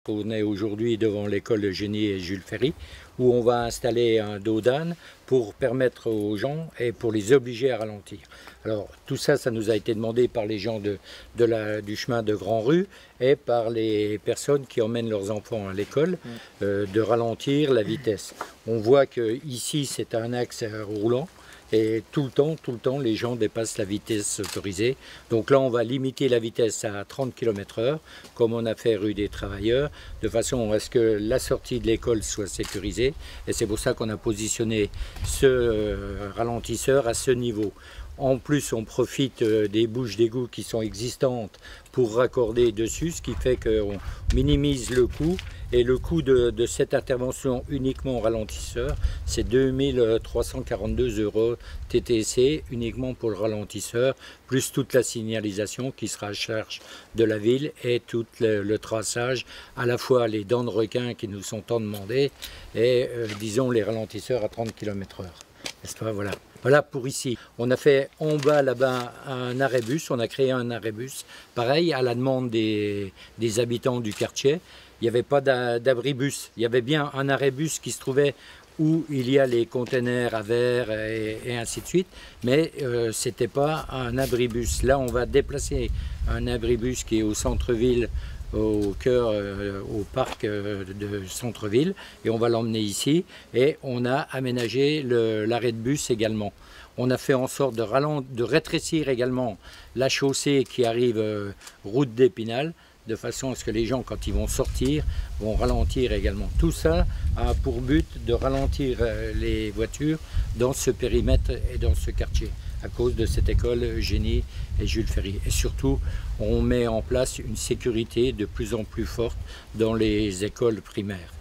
On est aujourd'hui devant l'école Génie et Jules Ferry où on va installer un dos d'âne pour permettre aux gens et pour les obliger à ralentir. Alors tout ça, ça nous a été demandé par les gens du chemin de Grand Rue et par les personnes qui emmènent leurs enfants à l'école de ralentir la vitesse. On voit que ici c'est un axe roulant. Et tout le temps, les gens dépassent la vitesse autorisée. Donc là, on va limiter la vitesse à 30 km/h, comme on a fait rue des Travailleurs, de façon à ce que la sortie de l'école soit sécurisée. Et c'est pour ça qu'on a positionné ce ralentisseur à ce niveau. En plus, on profite des bouches d'égout qui sont existantes pour raccorder dessus, ce qui fait qu'on minimise le coût. Et le coût de cette intervention uniquement au ralentisseur, c'est 2342 € TTC uniquement pour le ralentisseur, plus toute la signalisation qui sera à charge de la ville et tout le traçage, à la fois les dents de requin qui nous sont tant demandées et disons les ralentisseurs à 30 km/h. N'est-ce pas, voilà. Voilà pour ici. On a fait en bas là-bas un arrêt-bus, on a créé un arrêt-bus, pareil à la demande des habitants du quartier. Il n'y avait pas d'abribus, il y avait bien un arrêt-bus qui se trouvait où il y a les containers à verre et ainsi de suite, mais ce n'était pas un abribus. Là, on va déplacer un abribus qui est au centre-ville, au cœur, au parc de centre-ville, et on va l'emmener ici, et on a aménagé l'arrêt de bus également. On a fait en sorte de rétrécir également la chaussée qui arrive route d'Épinal, de façon à ce que les gens, quand ils vont sortir, vont ralentir également. Tout ça a pour but de ralentir les voitures dans ce périmètre et dans ce quartier, à cause de cette école Génie et Jules Ferry. Et surtout, on met en place une sécurité de plus en plus forte dans les écoles primaires.